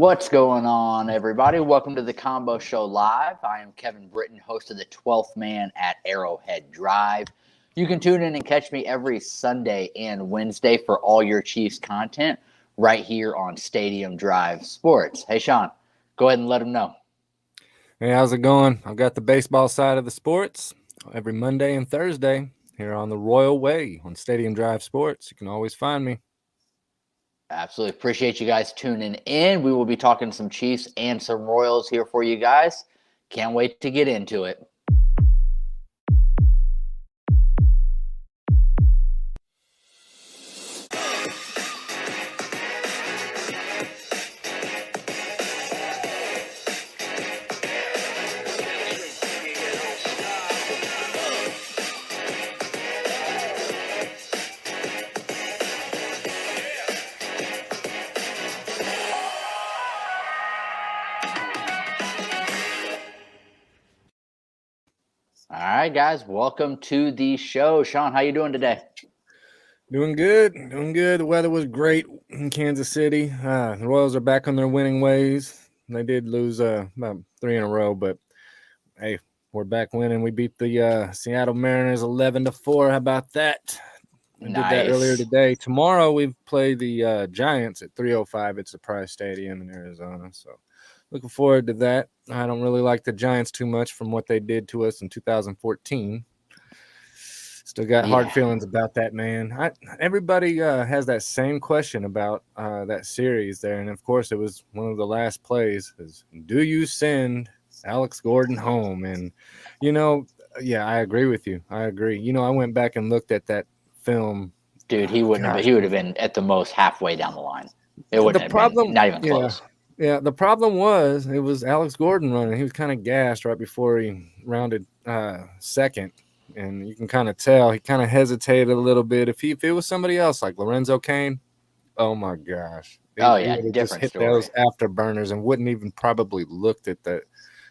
What's going on, everybody? Welcome to the Combo Show Live. I am Kevin Britton, host of the 12th Man at Arrowhead Drive. You can tune in and catch me every Sunday and Wednesday for all your Chiefs content right here on Stadium Drive Sports. Hey, Sean, go ahead and let them know. Hey, how's it going? I've got the baseball side of the sports every Monday and Thursday here on the Royal Way on Stadium Drive Sports. You can always find me. Absolutely. Appreciate you guys tuning in. We will be talking some Chiefs and some Royals here for you guys. Can't wait to get into it. All right, guys, welcome to the show. Sean, how you doing today? Doing good. The weather was great in Kansas City. The Royals are back on their winning ways. They did lose about 3 in a row, but hey, we're back winning. We beat the Seattle Mariners 11-4. How about that? We did that earlier today. Tomorrow we play the Giants at 3:05 at Surprise Stadium in Arizona. So looking forward to that. I don't really like the Giants too much from what they did to us in 2014. Still got hard feelings about that, man. Everybody has that same question about that series there. And, of course, it was one of the last plays is, do you send Alex Gordon home? And, yeah, I agree with you. I agree. I went back and looked at that film. Dude, he wouldn't have been. He would have been at the most halfway down the line. It wouldn't have been not even close. Yeah, the problem was it was Alex Gordon running. He was kind of gassed right before he rounded second. And you can kind of tell he kind of hesitated a little bit. If it was somebody else like Lorenzo Cain, oh my gosh. He different just hit story. Those afterburners and wouldn't even probably looked at the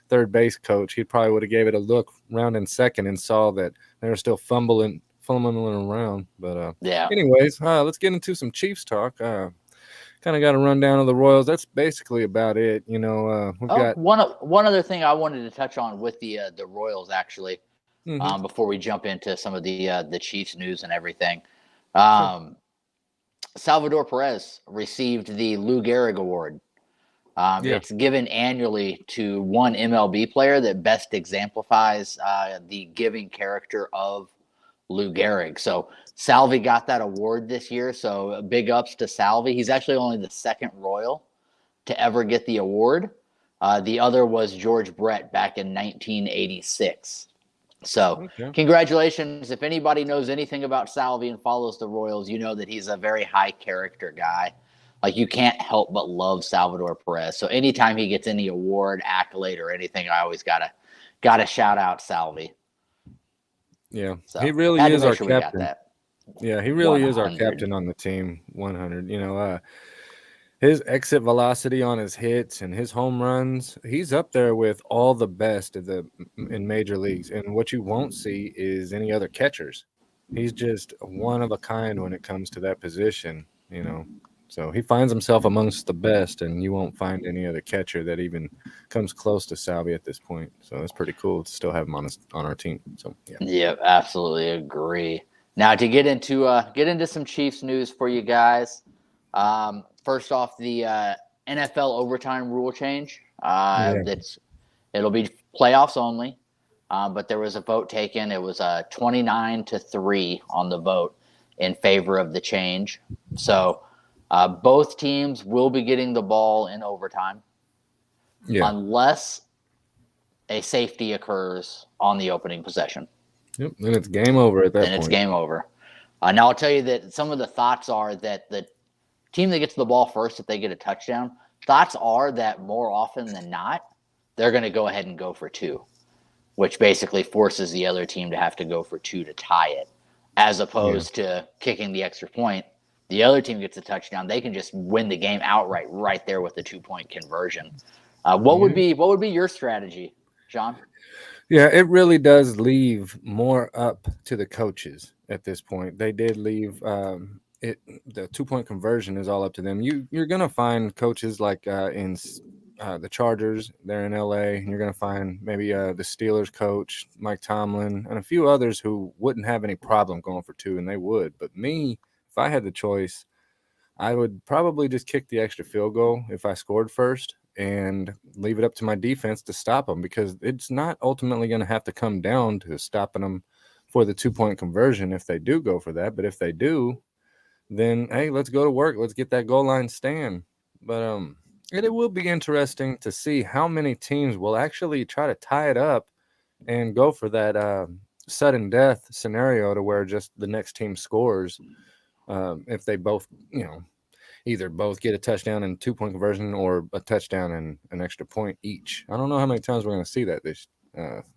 third base coach. He probably would have gave it a look rounding second and saw that they were still fumbling around. But anyways, let's get into some Chiefs talk. Kind of got a rundown of the Royals. That's basically about it. We've got one other thing I wanted to touch on with the Royals actually. Mm-hmm. Before we jump into some of the Chiefs news and everything. Salvador Perez received the Lou Gehrig Award. It's given annually to one MLB player that best exemplifies the giving character of Lou Gehrig. So Salvi got that award this year, so big ups to Salvi. He's actually only the second Royal to ever get the award. The other was George Brett back in 1986. So Congratulations. If anybody knows anything about Salvi and follows the Royals, you know that he's a very high character guy. Like, you can't help but love Salvador Perez. So anytime he gets any award, accolade, or anything, I always gotta shout out Salvi. Yeah, so he really is our captain. Yeah, he really 100. Is our captain on the team. 100. His exit velocity on his hits and his home runs, he's up there with all the best in major leagues. And what you won't see is any other catchers. He's just one of a kind when it comes to that position, So he finds himself amongst the best, and you won't find any other catcher that even comes close to Salvi at this point. So it's pretty cool to still have him on our team. So yeah, absolutely agree. Now to get into some Chiefs news for you guys. First off, the NFL overtime rule change. It'll be playoffs only, but there was a vote taken. It was 29-3 on the vote in favor of the change. So both teams will be getting the ball in overtime, unless a safety occurs on the opening possession. Yep, then it's game over at that point. Then it's game over. Now I'll tell you that some of the thoughts are that the team that gets the ball first, if they get a touchdown, thoughts are that more often than not, they're going to go ahead and go for 2, which basically forces the other team to have to go for 2 to tie it, as opposed to kicking the extra point. The other team gets a touchdown, they can just win the game outright right there with the 2-point conversion. What would be your strategy, John? Yeah, it really does leave more up to the coaches at this point. They did leave the 2-point conversion is all up to them. You're gonna find coaches like in the Chargers, they're in LA, and you're gonna find maybe the Steelers coach Mike Tomlin and a few others who wouldn't have any problem going for 2, and they would. But me, if I had the choice, I would probably just kick the extra field goal if I scored first and leave it up to my defense to stop them, because it's not ultimately going to have to come down to stopping them for the 2-point conversion if they do go for that. But if they do, then hey, let's go to work. Let's get that goal line stand. But it will be interesting to see how many teams will actually try to tie it up and go for that sudden death scenario to where just the next team scores if they both, either both get a touchdown and 2-point conversion or a touchdown and an extra point each. I don't know how many times we're going to see that this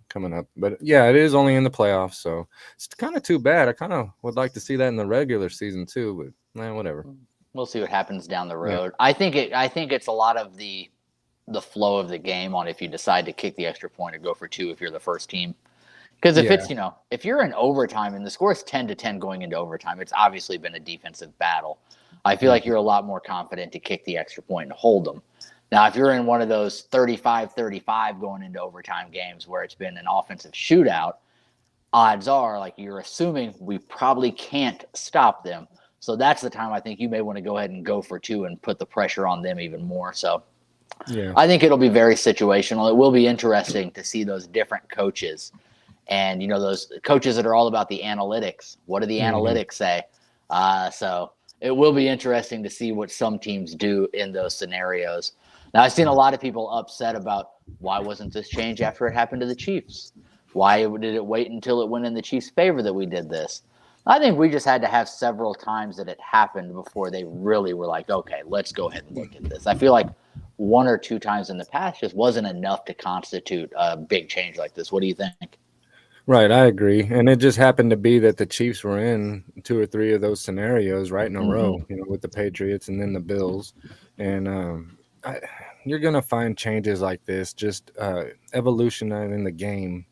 coming up, but yeah, it is only in the playoffs, so it's kind of too bad. I kind of would like to see that in the regular season too, but whatever. We'll see what happens down the road. Yeah. I think it's a lot of the flow of the game on if you decide to kick the extra point or go for 2 if you're the first team. Because if it's, if you're in overtime and the score is 10-10 going into overtime, it's obviously been a defensive battle. I feel like you're a lot more confident to kick the extra point and hold them. Now, if you're in one of those 35-35 going into overtime games where it's been an offensive shootout, odds are, like, you're assuming we probably can't stop them. So that's the time I think you may want to go ahead and go for 2 and put the pressure on them even more. So I think it'll be very situational. It will be interesting to see those different coaches. And, those coaches that are all about the analytics. What do the analytics say? So it will be interesting to see what some teams do in those scenarios. Now, I've seen a lot of people upset about why wasn't this change after it happened to the Chiefs? Why did it wait until it went in the Chiefs' favor that we did this? I think we just had to have several times that it happened before they really were like, okay, let's go ahead and look at this. I feel like 1 or 2 times in the past just wasn't enough to constitute a big change like this. What do you think? Right, I agree. And it just happened to be that the Chiefs were in 2 or 3 of those scenarios right in a row, with the Patriots and then the Bills. And you're going to find changes like this, just evolutionizing the game.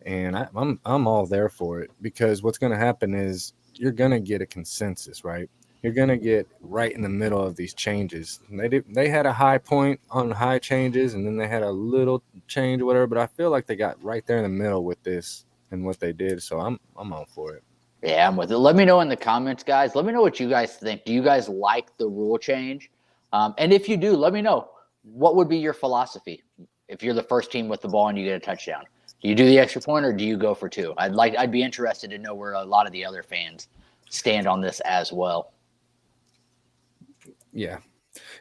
And I'm all there for it, because what's going to happen is you're going to get a consensus, right? You're going to get right in the middle of these changes. They had a high point on high changes, and then they had a little change or whatever, but I feel like they got right there in the middle with this and what they did, so I'm all for it. Yeah, I'm with it. Let me know in the comments, guys. Let me know what you guys think. Do you guys like the rule change? And if you do, let me know. What would be your philosophy if you're the first team with the ball and you get a touchdown? Do you do the extra point or do you go for 2? I'd be interested to know where a lot of the other fans stand on this as well. Yeah,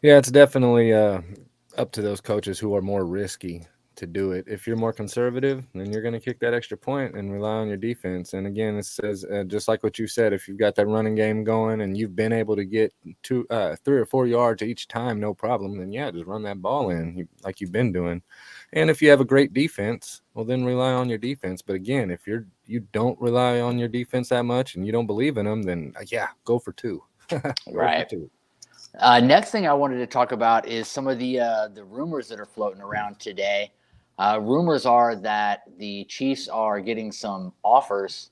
it's definitely up to those coaches who are more risky to do it. If you're more conservative, then you're going to kick that extra point and rely on your defense. And again, it says just like what you said, if you've got that running game going and you've been able to get 3 or 4 yards each time, no problem, then just run that ball in like you've been doing. And if you have a great defense, well, then rely on your defense. But again, if you don't rely on your defense that much and you don't believe in them, then go for 2. Right. For 2. Next thing I wanted to talk about is some of the rumors that are floating around today. Rumors are that the Chiefs are getting some offers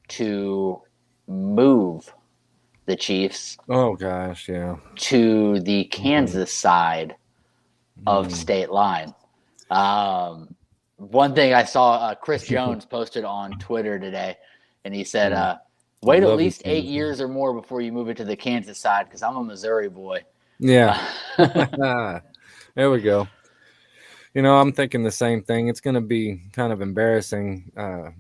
to move the Chiefs. Oh gosh, yeah. To the Kansas side of state line. One thing I saw, Chris Jones posted on Twitter today, and he said, wait at least 8 years or more before you move it to the Kansas side, because I'm a Missouri boy. Yeah. There we go. I'm thinking the same thing. It's going to be kind of embarrassing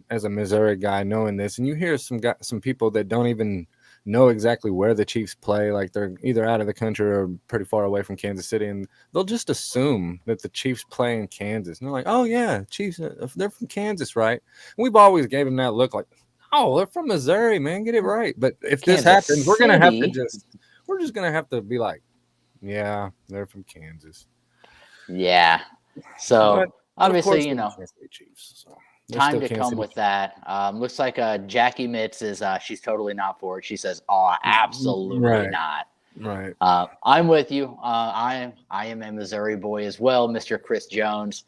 as a Missouri guy knowing this. And you hear some people that don't even know exactly where the Chiefs play, like they're either out of the country or pretty far away from Kansas City, and they'll just assume that the Chiefs play in Kansas. And they're like, oh, yeah, Chiefs, they're from Kansas, right? And we've always gave them that look like, oh, they're from Missouri, man. Get it right. But if this happens, we're just going to have to be like, yeah, they're from Kansas. Yeah. So obviously, Chiefs, so time to come with that. Looks like Jackie Mitz is she's totally not for it. She says, oh, absolutely not. Right. I'm with you. I am a Missouri boy as well, Mr. Chris Jones.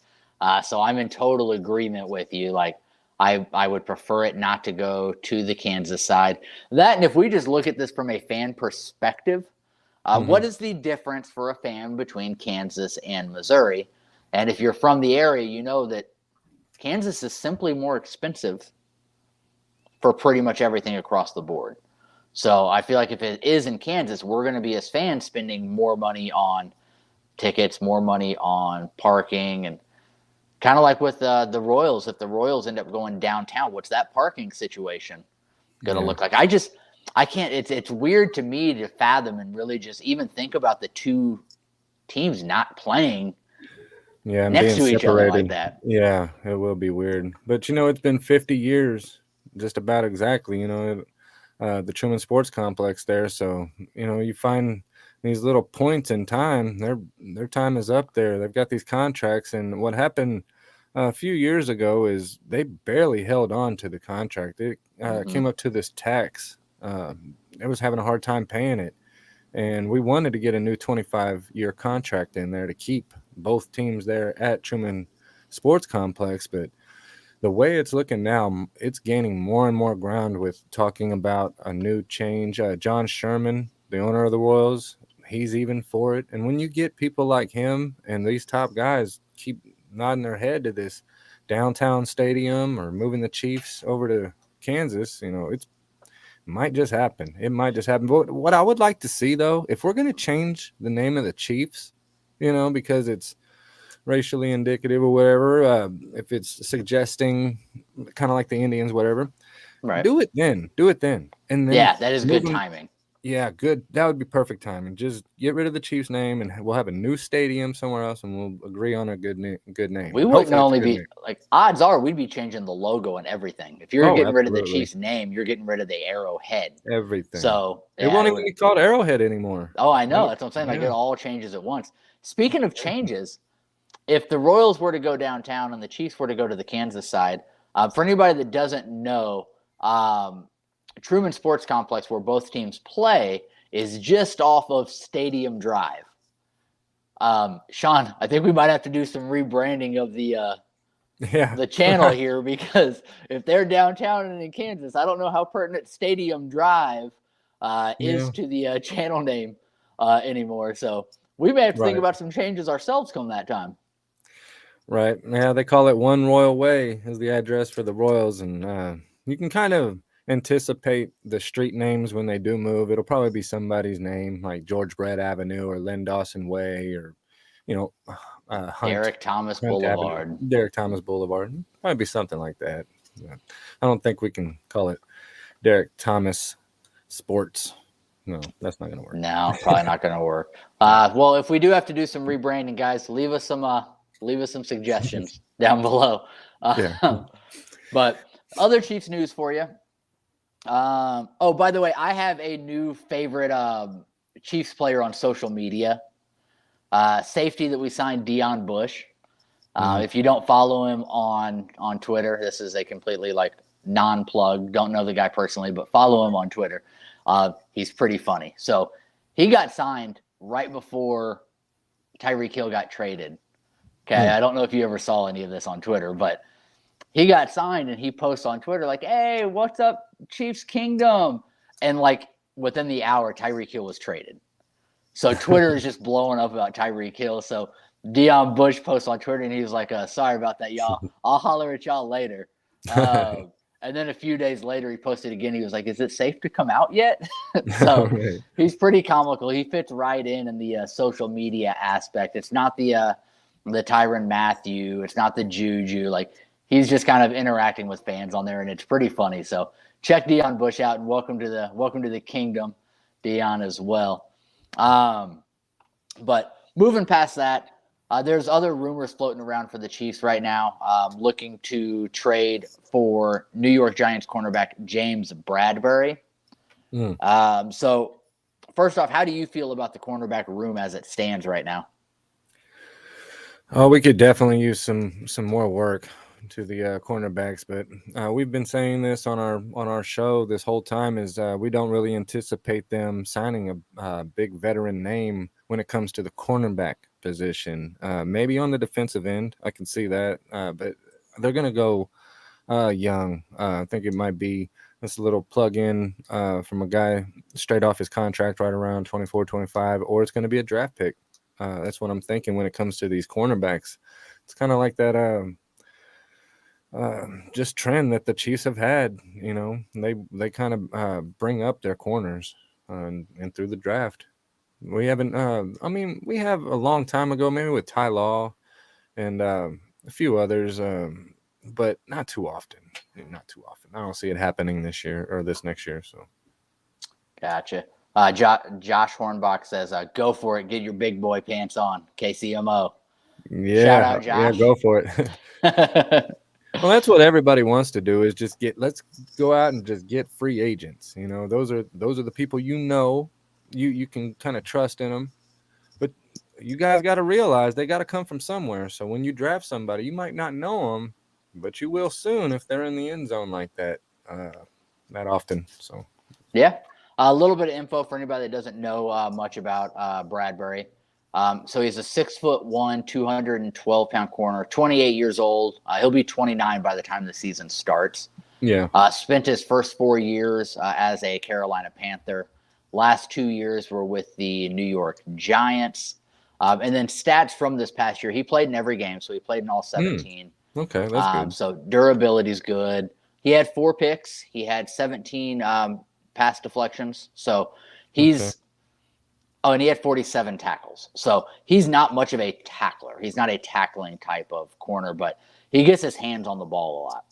So I'm in total agreement with you. Like, I would prefer it not to go to the Kansas side. That, and if we just look at this from a fan perspective, what is the difference for a fan between Kansas and Missouri? And if you're from the area, you know that Kansas is simply more expensive for pretty much everything across the board. So I feel like if it is in Kansas, we're going to be as fans spending more money on tickets, more money on parking, and kind of like with the Royals. If the Royals end up going downtown, what's that parking situation going to look like? I can't. It's weird to me to fathom and really just even think about the two teams not playing and next being to each other like separated. that. Yeah, it will be weird. But it's been 50 years, just about exactly. The Truman Sports Complex there. So you find these little points in time. Their time is up there. They've got these contracts, and what happened a few years ago is they barely held on to the contract. It came up to this tax. It was having a hard time paying it, and we wanted to get a new 25-year contract in there to keep both teams there at Truman Sports Complex, but the way it's looking now, it's gaining more and more ground with talking about a new change. John Sherman, the owner of the Royals, he's even for it. And when you get people like him and these top guys keep nodding their head to this downtown stadium or moving the Chiefs over to Kansas, it might just happen. It might just happen. But what I would like to see, though, if we're going to change the name of the Chiefs, because it's racially indicative or whatever, if it's suggesting kind of like the Indians, whatever, Right. do it then. And then that is good timing. Yeah, good. That would be perfect timing. Just get rid of the Chiefs name and we'll have a new stadium somewhere else and we'll agree on a good name. We wouldn't only be like, odds are we'd be changing the logo and everything. If you're getting rid of the Chiefs name, you're getting rid of the arrowhead. Everything. So it won't even be called Arrowhead anymore. Oh, I know. That's what I'm saying. Like it all changes at once. Speaking of changes, if the Royals were to go downtown and the Chiefs were to go to the Kansas side, for anybody that doesn't know, Truman Sports Complex, where both teams play, is just off of Stadium Drive. Sean, I think we might have to do some rebranding of the channel here, because if they're downtown and in Kansas, I don't know how pertinent Stadium Drive is to the channel name anymore. So we may have to think about some changes ourselves come that time. Right. Yeah, they call it One Royal Way is the address for the Royals, and you can kind of anticipate the street names when they do move. It'll probably be somebody's name, like George Brett Avenue or Len Dawson Way, or Derek Thomas Boulevard. Derek Thomas Boulevard. Probably be something like that. Yeah. I don't think we can call it Derek Thomas Sports. No, that's not going to work. No, probably not going to work. Well, if we do have to do some rebranding, guys, leave us some suggestions down below. But other Chiefs news for you. By the way, I have a new favorite Chiefs player on social media. Safety that we signed, Dion Bush. If you don't follow him on Twitter, this is a completely non-plug. Don't know the guy personally, but follow him on Twitter. He's pretty funny. So he got signed right before Tyreek Hill got traded. Okay, I don't know if you ever saw any of this on Twitter, but he got signed and he posts on Twitter like, "Hey, what's up, Chiefs Kingdom?" And within the hour, Tyreek Hill was traded. So Twitter is just blowing up about Tyreek Hill. So Dion Bush posts on Twitter and he was like, "Sorry about that, y'all. I'll holler at y'all later." And then a few days later, he posted again. He was like, "Is it safe to come out yet?" So he's pretty comical. He fits right in the social media aspect. It's not the Tyrann Mathieu. It's not the Juju. He's just kind of interacting with fans on there, and it's pretty funny. So check Dion Bush out, and welcome to the kingdom, Dion, as well. But moving past that, there's other rumors floating around for the Chiefs right now, looking to trade for New York Giants cornerback James Bradbury. So first off, how do you feel about the cornerback room as it stands right now? Oh, we could definitely use some more work to the cornerbacks, but we've been saying this on our show this whole time is we don't really anticipate them signing a big veteran name when it comes to the cornerback position. Maybe on the defensive end, I can see that, but they're going to go Young. I think it might be this little plug-in from a guy straight off his contract right around 24, 25, or it's going to be a draft pick. That's what I'm thinking when it comes to these cornerbacks. It's kind of like that just trend that the Chiefs have had. You know, they kind of bring up their corners and through the draft. We haven't. I mean, we have a long time ago, maybe with Ty Law and a few others, but not too often. Not too often. I don't see it happening this year or this next year. So, Gotcha. Josh Hornbach says, "Go for it. Get your big boy pants on." KCMO. Shout yeah, out, yeah, Josh. go for it. Well, that's what everybody wants to do is just let's go out and just get free agents. You know, those are the people you can kind of trust in them. But you guys got to realize they got to come from somewhere. So when you draft somebody, you might not know them, but you will soon if they're in the end zone like that that often. So Yeah. A little bit of info for anybody that doesn't know much about Bradbury. So he's a 6'1", 212-pound corner, 28 years old. He'll be 29 by the time the season starts. yeah, Spent his first 4 years as a Carolina Panther. Last 2 years were with the New York Giants. And then stats from this past year, he played in every game, so he played in all 17. okay, that's good. So durability's good. He had 4 picks. He had 17 pass deflections. So he's Okay. Oh, and he had 47 tackles. So he's not much of a tackler. He's not a tackling type of corner, but he gets his hands on the ball a lot.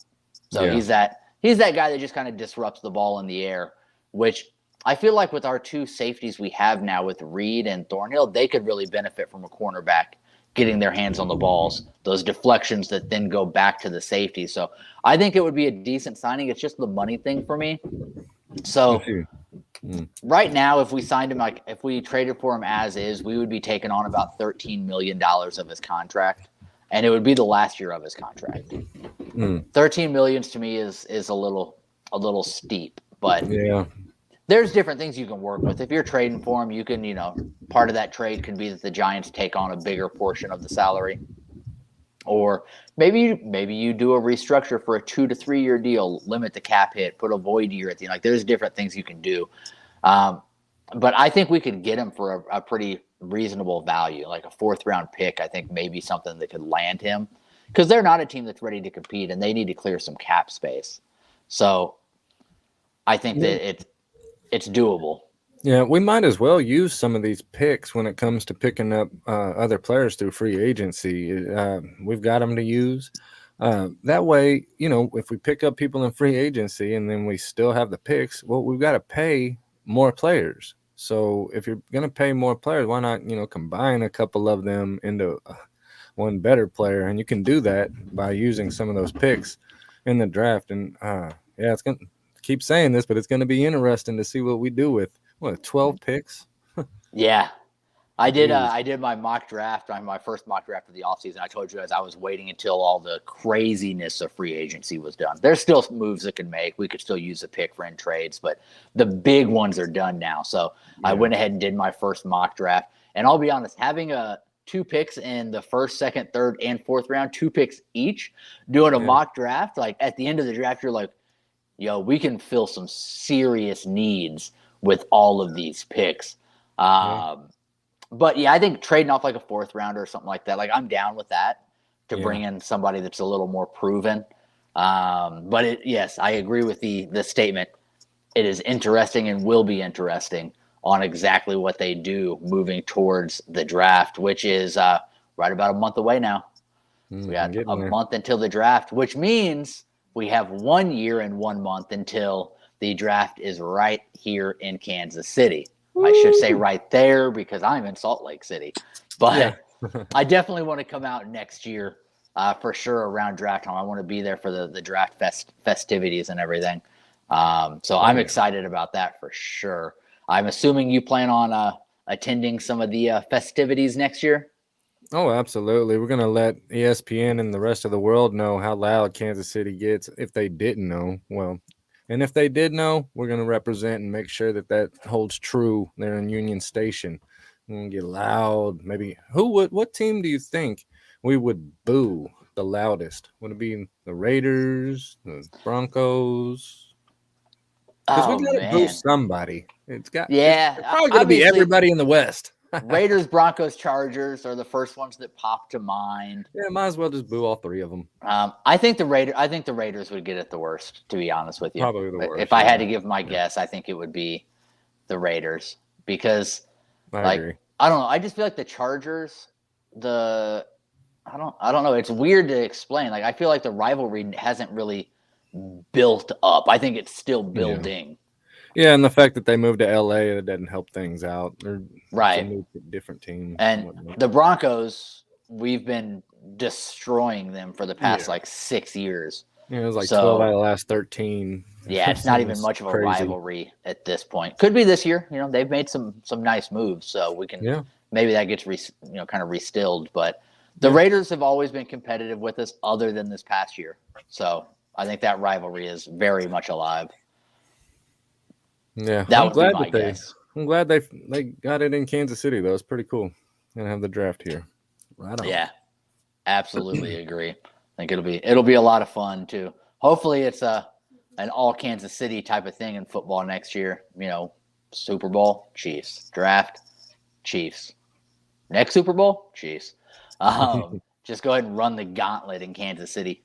So Yeah. he's that guy that just kind of disrupts the ball in the air, which I feel like with our 2 safeties we have now with Reed and Thornhill, they could really benefit from a cornerback getting their hands on the balls, those deflections that then go back to the safety. So I think it would be a decent signing. It's just the money thing for me. So right now, if we signed him, like if we traded for him as is, we would be taking on about $13 million of his contract, and it would be the last year of his contract. 13 million to me is a little steep, but Yeah. there's different things you can work with. If you're trading for him, you can, part of that trade could be that the Giants take on a bigger portion of the salary. Or maybe you do a restructure for a 2 to 3 year deal, limit the cap hit, put a void year at the end. Like there's different things you can do. But I think we could get him for a pretty reasonable value, like a 4th round pick. I think maybe something that could land him because they're not a team that's ready to compete and they need to clear some cap space. So I think that it's doable. Yeah, we might as well use some of these picks when it comes to picking up other players through free agency. We've got them to use. That way, if we pick up people in free agency and then we still have the picks, well, we've got to pay more players. So if you're going to pay more players, why not, combine a couple of them into one better player? And you can do that by using some of those picks in the draft. And it's going to keep saying this, but it's going to be interesting to see what we do with 12 picks. Yeah. I did my mock draft, my first mock draft of the offseason. I told you guys I was waiting until all the craziness of free agency was done. There's still moves that can make. We could still use a pick for in trades, but the big ones are done now. So I went ahead and did my first mock draft. And I'll be honest, having 2 picks in the 1st, 2nd, 3rd, and 4th round, 2 picks each, doing a mock draft, like at the end of the draft, you're like, yo, we can fill some serious needs with all of these picks. But yeah, I think trading off like a 4th rounder or something like that, like I'm down with that to bring in somebody that's a little more proven. But yes, I agree with the statement. It is interesting and will be interesting on exactly what they do moving towards the draft, which is right about a month away now. We got a month until the draft, which means we have 1 year and 1 month until the draft is right here in Kansas City. Woo! I should say right there because I'm in Salt Lake City. But I definitely want to come out next year for sure around draft time. I want to be there for the draft festivities and everything. So I'm excited about that for sure. I'm assuming you plan on attending some of the festivities next year? Oh, absolutely. We're going to let ESPN and the rest of the world know how loud Kansas City gets if they didn't know. Well, and if they did know, we're going to represent and make sure that holds true there in Union Station. We're going to get loud. Maybe what team do you think we would boo the loudest? Would it be the Raiders, the Broncos? Because we Oh got to boo man, somebody. It's yeah. probably going to be Obviously, everybody in the West. Raiders, Broncos, Chargers are the first ones that pop to mind. Yeah, might as well just boo all three of them. I think the Raiders would get it the worst, to be honest with you. Probably the worst. If I had to give my guess, I think it would be the Raiders because, I agree. I don't know. I just feel like the Chargers, I don't know. It's weird to explain. Like I feel like the rivalry hasn't really built up. I think it's still building. Yeah, and the fact that they moved to LA, that doesn't help things out. Right. It's a different team. And the Broncos, we've been destroying them for the past 6 years. Yeah, it was 12 out of the last 13. Yeah, it's not even much of a rivalry at this point. Could be this year. They've made some nice moves, so we can maybe that gets kind of restilled. But the Raiders have always been competitive with us, other than this past year. So I think that rivalry is very much alive. Yeah, that would be my guess. I'm glad they got it in Kansas City, though. It's pretty cool. And have the draft here. Right on. Yeah, absolutely agree. I think it'll be a lot of fun too. Hopefully, it's an all Kansas City type of thing in football next year. Super Bowl, Chiefs. Draft, Chiefs. Next Super Bowl, Chiefs. Just go ahead and run the gauntlet in Kansas City.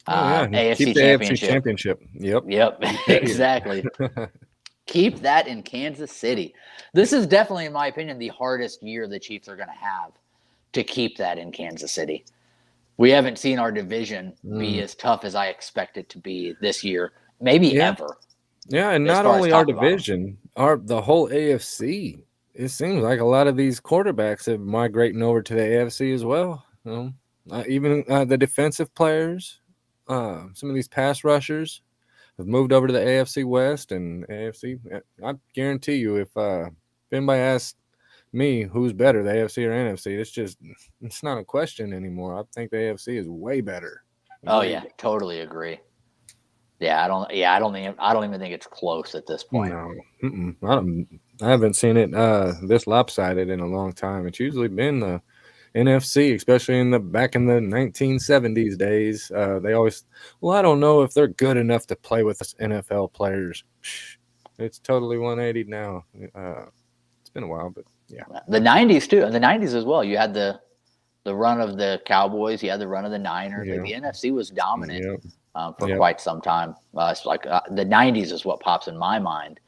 AFC Keep the AFC Championship. Yep, exactly. Keep that in Kansas City. This is definitely, in my opinion, the hardest year the Chiefs are going to have to keep that in Kansas City. We haven't seen our division be as tough as I expect it to be this year, maybe ever. Yeah, and not only our division, the whole AFC. It seems like a lot of these quarterbacks have migrating over to the AFC as well. Even the defensive players, some of these pass rushers have moved over to the AFC West and AFC. I guarantee you, if anybody asks me who's better, the AFC or NFC, it's not a question anymore. I think the AFC is way better. Totally agree. Yeah, I don't even think it's close at this point. No, I haven't seen it this lopsided in a long time. It's usually been the NFC, especially back in the 1970s days. They always, I don't know if they're good enough to play with us NFL players. It's totally 180 now. It's been a while, but yeah. The 90s too, and the 90s as well. You had the run of the Cowboys. You had the run of the Niners. Yeah. The NFC was dominant for quite some time. It's the 90s is what pops in my mind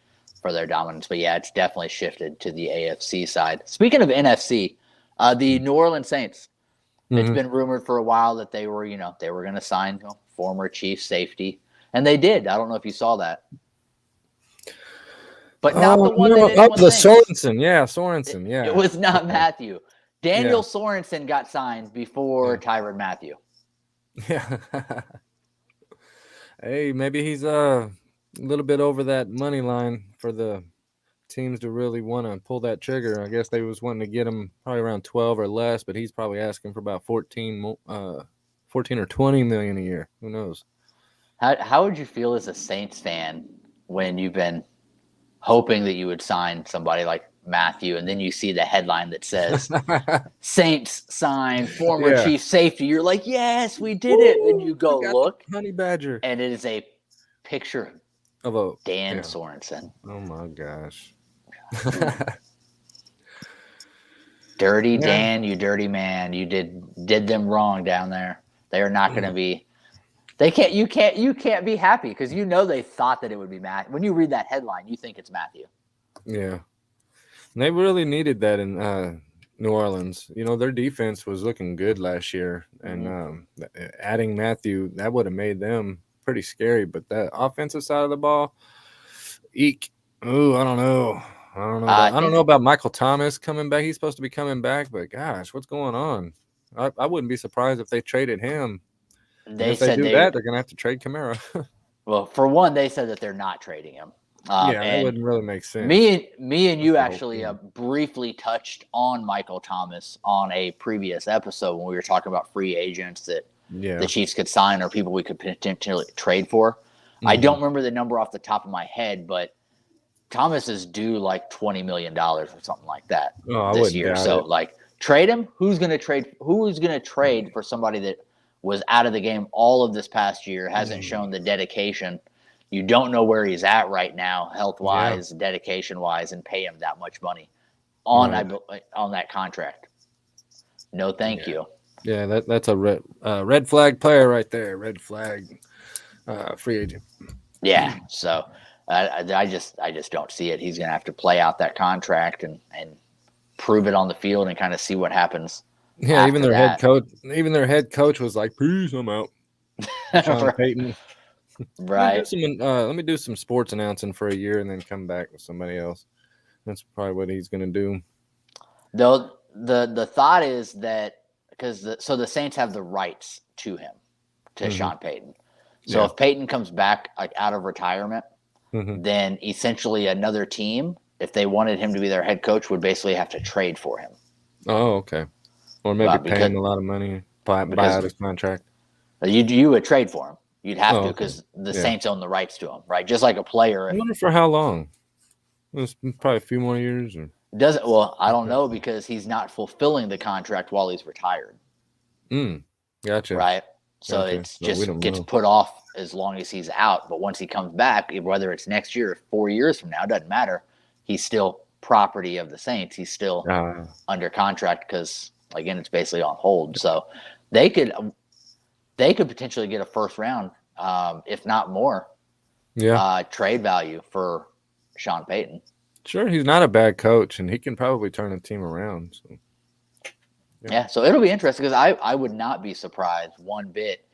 for their dominance. But yeah, it's definitely shifted to the AFC side. Speaking of NFC, the New Orleans Saints. It's been rumored for a while that they were going to sign former Chiefs safety, and they did. I don't know if you saw that. But not the one that didn't the Sorensen. Yeah, Sorensen. Yeah. It was not Matthew. Daniel Sorensen got signed before Tyrann Mathieu. Yeah. Hey, maybe he's a little bit over that money line for the teams to really want to pull that trigger. I guess they was wanting to get him probably around 12 or less, but he's probably asking for about 14 or 20 million a year. Who knows? How would you feel as a Saints fan when you've been hoping that you would sign somebody like Matthew, and then you see the headline that says Saints sign former Chief safety? You're like, yes, we did it. And you go look, Honey Badger, and it is a picture of Dan Sorensen. Oh my gosh. Dirty Dan, you dirty man. You did them wrong down there. They are not going to be. You can't be happy because they thought that it would be Matt. When you read that headline, you think it's Matthew. Yeah, and they really needed that in New Orleans. Their defense was looking good last year, and adding Matthew, that would have made them pretty scary. But that offensive side of the ball, eek. Ooh, I don't know. I don't know about Michael Thomas coming back. He's supposed to be coming back, but gosh, what's going on? I wouldn't be surprised if they traded him. If they do that, they're going to have to trade Kamara. Well, for one, they said that they're not trading him. That wouldn't really make sense. Me and you actually briefly touched on Michael Thomas on a previous episode when we were talking about free agents that the Chiefs could sign or people we could potentially trade for. I don't remember the number off the top of my head, but Thomas is due like $20 million or something like that this year. So trade him. Who's going to trade for somebody that was out of the game all of this past year, hasn't shown the dedication. You don't know where he's at right now, health wise, dedication wise, and pay him that much money on that contract. No, thank you. Yeah, that's a red flag player right there. Red flag free agent. Yeah, so I just don't see it. He's going to have to play out that contract and prove it on the field and kind of see what happens. Yeah, even their head coach was like, "Peace, I'm out." Sean Payton. Right. Let me do some sports announcing for a year and then come back with somebody else. That's probably what he's going to do. Though the thought is that because the Saints have the rights to him, to Sean Payton. So if Payton comes back like out of retirement, then essentially another team, if they wanted him to be their head coach, would basically have to trade for him. Oh, okay. Or maybe pay him a lot of money, buy out his contract. You would trade for him. You'd have to because the Saints own the rights to him, right? Just like a player. I wonder for how long. It's probably a few more years. Or doesn't well, I don't know because he's not fulfilling the contract while he's retired. Gotcha. Right. So it's just gets put off as long as he's out. But once he comes back, whether it's next year or 4 years from now, it doesn't matter. He's still property of the Saints. He's still under contract because, again, it's basically on hold. So they could potentially get a first round, if not more, trade value for Sean Payton. Sure, he's not a bad coach, and he can probably turn a team around. So. Yeah, so it'll be interesting because I would not be surprised one bit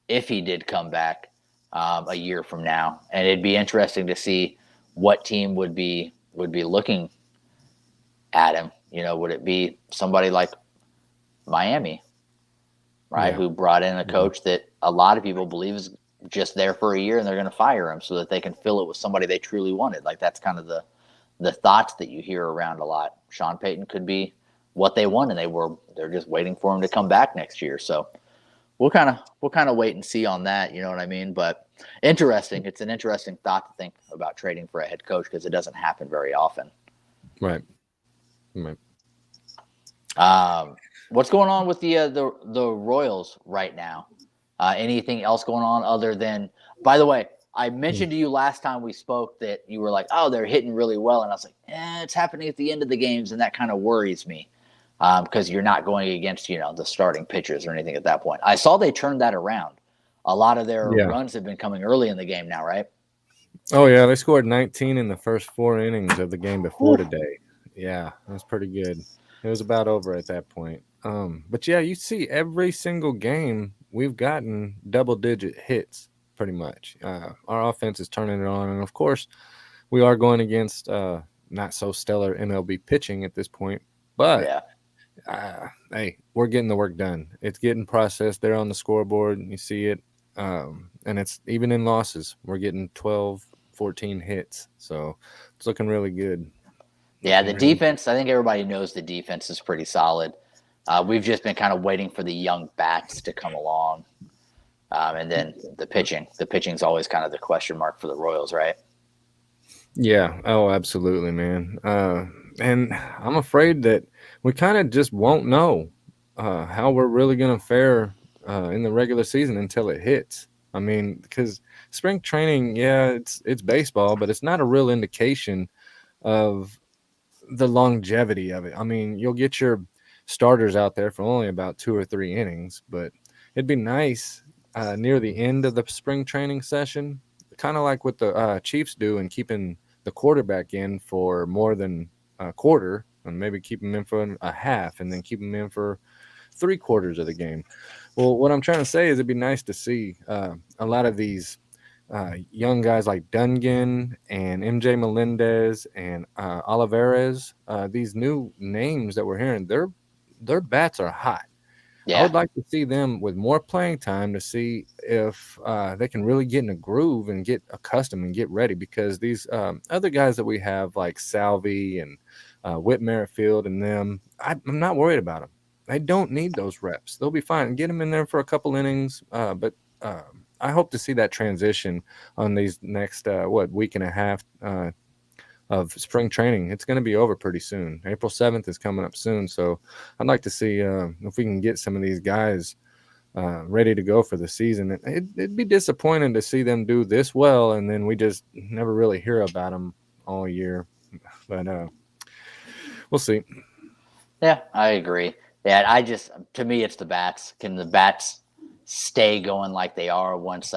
if he did come back a year from now, and it'd be interesting to see what team would be looking at him. You know, would it be somebody like Miami, right, who brought in a coach that a lot of people believe is just there for a year and they're going to fire him so that they can fill it with somebody they truly wanted? Like that's kind of the thoughts that you hear around a lot. Sean Payton could be what they want, and they're just waiting for him to come back next year. So we'll kind of wait and see on that. You know what I mean? But interesting. It's an interesting thought to think about trading for a head coach because it doesn't happen very often. Right. What's going on with the Royals right now? Anything else going on other than? By the way, I mentioned to you last time we spoke that you were like, "Oh, they're hitting really well," and I was like, "It's happening at the end of the games," and that kind of worries me. Because you're not going against, the starting pitchers or anything at that point. I saw they turned that around. A lot of their runs have been coming early in the game now, right? Oh, yeah. They scored 19 in the first 4 innings of the game before today. Yeah, that's pretty good. It was about over at that point. But, yeah, you see every single game we've gotten double-digit hits pretty much. Our offense is turning it on. And, of course, we are going against not so stellar MLB pitching at this point. But hey, we're getting the work done. It's getting processed there on the scoreboard. You see it. And it's even in losses. We're getting 12, 14 hits. So it's looking really good. Yeah, the defense, I think everybody knows the defense is pretty solid. We've just been kind of waiting for the young bats to come along. And then the pitching. The pitching's always kind of the question mark for the Royals, right? Yeah. Oh, absolutely, man. And I'm afraid that we kind of just won't know how we're really going to fare in the regular season until it hits. I mean, because spring training, it's baseball, but it's not a real indication of the longevity of it. I mean, you'll get your starters out there for only about 2 or 3 innings, but it'd be nice near the end of the spring training session, kind of like what the Chiefs do in keeping the quarterback in for more than a quarter, and maybe keep him in for a half, and then keep him in for 3/4 of the game. Well, what I'm trying to say is it'd be nice to see a lot of these young guys like Dungan and MJ Melendez and Olivares, these new names that we're hearing, their bats are hot. Yeah. I would like to see them with more playing time to see if they can really get in a groove and get accustomed and get ready, because these other guys that we have like Salvi and Whit Merrifield and them, I'm not worried about them. They don't need those reps. They'll be fine. Get them in there for a couple innings, but I hope to see that transition on these next week and a half of spring training. It's going to be over pretty soon. April 7th is coming up soon, so I'd like to see if we can get some of these guys ready to go for the season. It'd be disappointing to see them do this well, and then we just never really hear about them all year. But we'll see. Yeah, I agree. Yeah, to me, it's the bats. Can the bats stay going like they are once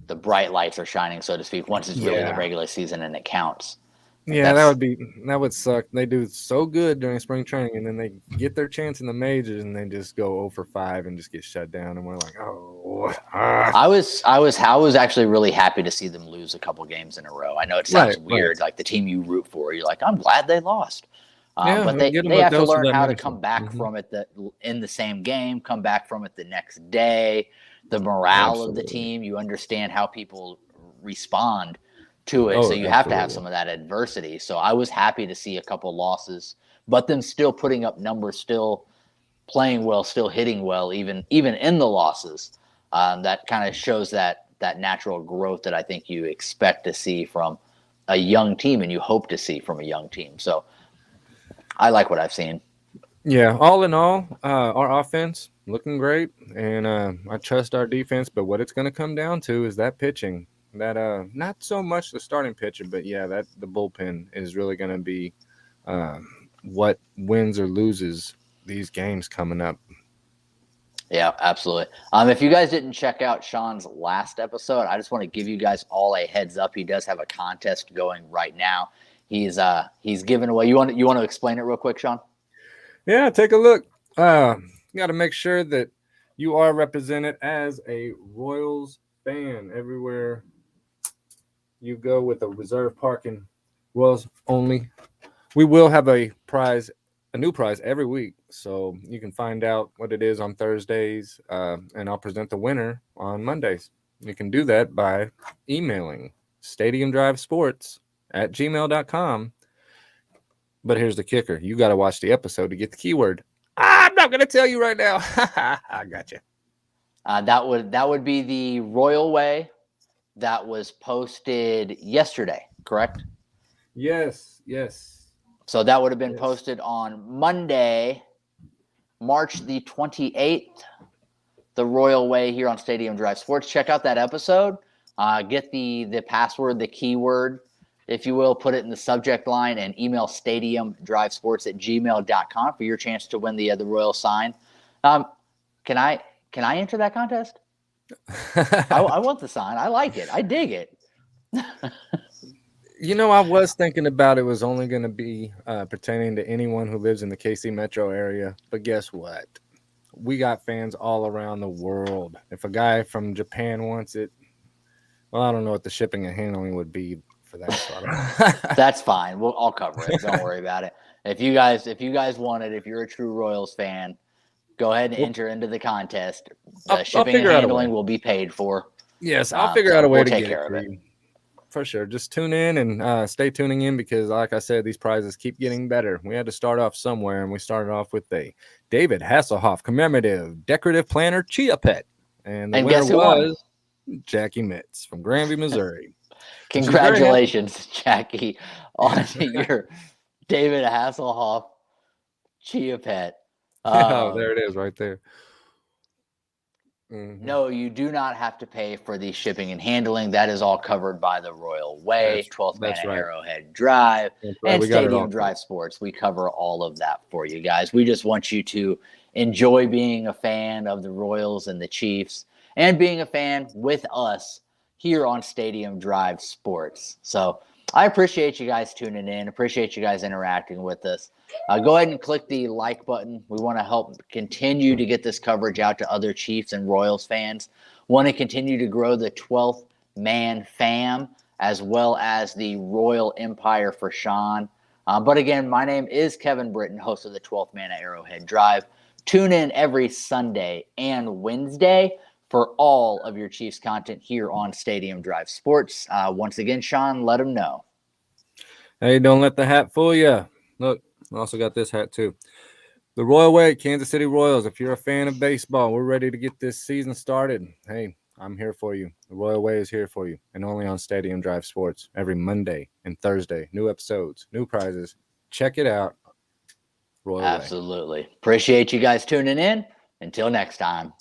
the bright lights are shining, so to speak, once it's really the regular season and it counts? Yeah, that would suck. They do so good during spring training, and then they get their chance in the majors, and they just go 0 for 5 and just get shut down. And we're like, oh. I was actually really happy to see them lose a couple games in a row. I know it sounds weird, like the team you root for, you're like, I'm glad they lost. But they have to learn how to come back from it in the same game, come back from it the next day. The morale of the team, you understand how people respond to it. So you have to have some of that adversity. So I was happy to see a couple losses, but them still putting up numbers, still playing well, still hitting well, even in the losses. That kind of shows that natural growth that I think you expect to see from a young team and you hope to see from a young team. So I like what I've seen. Yeah, all in all, our offense looking great, and I trust our defense. But what it's going to come down to is that pitching. That not so much the starting pitcher, but yeah, that the bullpen is really going to be what wins or loses these games coming up. Yeah, absolutely. If you guys didn't check out Sean's last episode, I just want to give you guys all a heads up. He does have a contest going right now. He's giving away. You want to explain it real quick, Sean? Yeah, take a look. You got to make sure that you are represented as a Royals fan everywhere you go with a reserve parking, Royals only. We will have a new prize every week, so you can find out what it is on Thursdays, and I'll present the winner on Mondays. You can do that by emailing stadiumdrivesports@gmail.com. But here's the kicker. You got to watch the episode to get the keyword. I'm not going to tell you right now. I got you. That would be the Royal Way that was posted yesterday, correct? Yes. So that would have been posted on Monday, March the 28th, the Royal Way here on Stadium Drive Sports. Check out that episode. Get the password, the keyword, if you will, put it in the subject line and email stadiumdrivesports@gmail.com for your chance to win the Royal sign. Can I enter that contest? I want the sign. I like it. I dig it. I was thinking about it was only going to be pertaining to anyone who lives in the KC metro area. But guess what? We got fans all around the world. If a guy from Japan wants it, well, I don't know what the shipping and handling would be for that. So That's fine. I'll cover it. Don't worry about it. If you guys want it, if you're a true Royals fan, go ahead and enter into the contest. Shipping and handling will be paid for. Yes, I'll figure out a way to take get care of it. For sure. Just tune in and stay tuning in because, like I said, these prizes keep getting better. We had to start off somewhere, and we started off with a David Hasselhoff commemorative decorative planner Chia Pet. And the winner was Jackie Mitz from Granby, Missouri. Congratulations, Jackie, on your David Hasselhoff Chia Pet. There it is right there. Mm-hmm. No, you do not have to pay for the shipping and handling. That is all covered by the Royal Way, 12th Man at Arrowhead Drive, and Stadium Drive Sports. We cover all of that for you guys. We just want you to enjoy being a fan of the Royals and the Chiefs and being a fan with us here on Stadium Drive Sports. So I appreciate you guys tuning in. Appreciate you guys interacting with us. Go ahead and click the like button. We want to help continue to get this coverage out to other Chiefs and Royals fans. Want to continue to grow the 12th Man fam as well as the Royal Empire for Sean. But again, my name is Kevin Britton, host of the 12th Man at Arrowhead Drive. Tune in every Sunday and Wednesday for all of your Chiefs content here on Stadium Drive Sports. Once again, Sean, let them know. Hey, don't let the hat fool you. Look, I also got this hat too. The Royal Way, Kansas City Royals. If you're a fan of baseball, we're ready to get this season started. Hey, I'm here for you. The Royal Way is here for you. And only on Stadium Drive Sports every Monday and Thursday. New episodes, new prizes. Check it out. Royal Way. Absolutely. Appreciate you guys tuning in. Until next time.